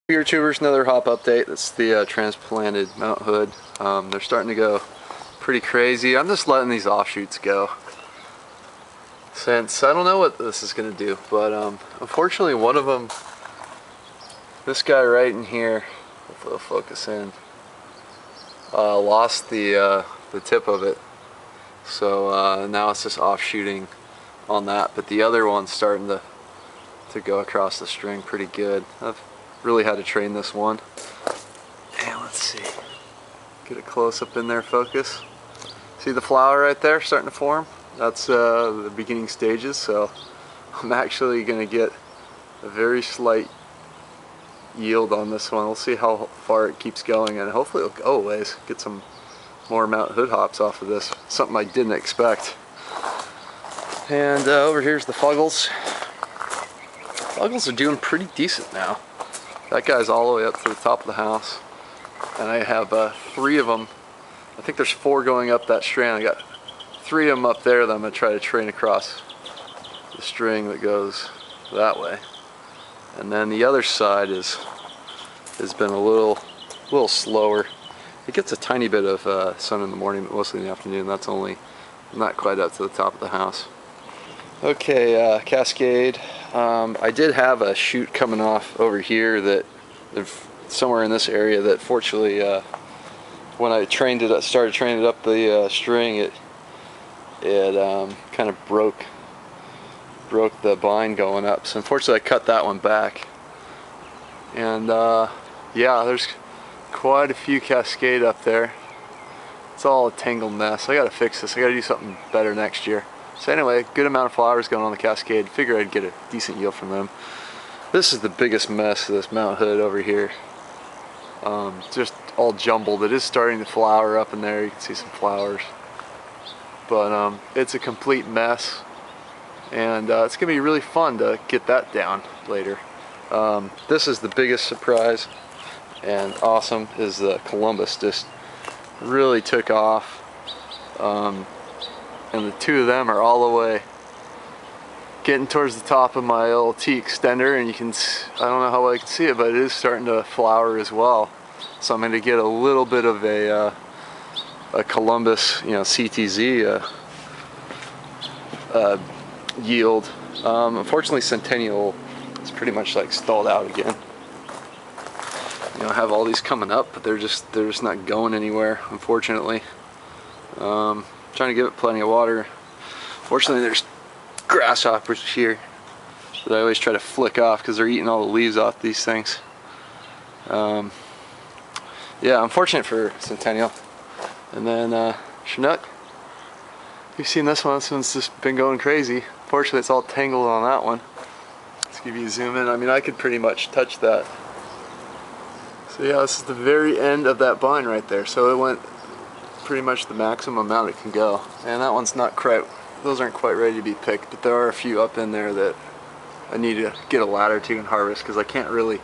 YouTubers, another hop update. That's the transplanted Mount Hood. They're starting to go pretty crazy. I'm just letting these offshoots go since I don't know what this is going to do, but unfortunately one of them, this guy right in here, hopefully it'll focus in, lost the tip of it, so now it's just offshooting on that, but the other one's starting to go across the string pretty good. I've really had to train this one. And let's see, get a close up in there, focus. See the flower right there starting to form? That's the beginning stages, so I'm actually going to get a very slight yield on this one. We'll see how far it keeps going, and hopefully it'll go a ways. Get some more Mount Hood hops off of this. Something I didn't expect. And over here's the Fuggles. Fuggles are doing pretty decent now. That guy's all the way up to the top of the house, and I have 3 of them. I think there's 4 going up that strand. I got 3 of them up there that I'm going to try to train across the string that goes that way. And then the other side has been a little slower. It gets a tiny bit of sun in the morning, but mostly in the afternoon. That's only not quite up to the top of the house. Okay, Cascade. I did have a shoot coming off over here that somewhere in this area that fortunately when I started training it up the string, it kind of broke the bind going up. So unfortunately I cut that one back. And yeah, there's quite a few Cascade up there. It's all a tangled mess. I gotta fix this. I gotta do something better next year. So anyway, good amount of flowers going on the Cascade. Figure I'd get a decent yield from them. This is the biggest mess of this Mount Hood over here. Just all jumbled. It is starting to flower up in there. You can see some flowers. But it's a complete mess. And it's going to be really fun to get that down later. This is the biggest surprise and awesome is the Columbus. Just really took off. And the 2 of them are all the way getting towards the top of my little T extender, and you can, I don't know how well you can see it, but it is starting to flower as well. So I'm going to get a little bit of a Columbus, CTZ yield. Unfortunately Centennial is pretty much like stalled out again. I have all these coming up, but they're just not going anywhere, unfortunately. Trying to give it plenty of water. Fortunately there's grasshoppers here that I always try to flick off because they're eating all the leaves off these things. Yeah, unfortunate for Centennial. And then Chinook. You've seen this one. This one's just been going crazy. Fortunately it's all tangled on that one. Let's give you a zoom in. I mean, I could pretty much touch that. So yeah, this is the very end of that bind right there. So it went pretty much the maximum amount it can go, and that one's not quite, those aren't quite ready to be picked, but there are a few up in there that I need to get a ladder to and harvest because I can't really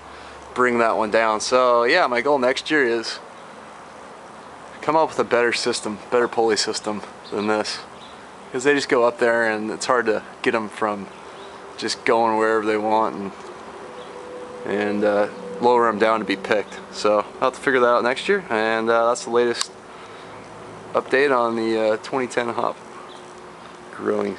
bring that one down. So yeah, my goal next year is come up with a better system, better pulley system than this, because they just go up there and it's hard to get them from just going wherever they want and lower them down to be picked. So I'll have to figure that out next year, and that's the latest update on the 2010 hop growing.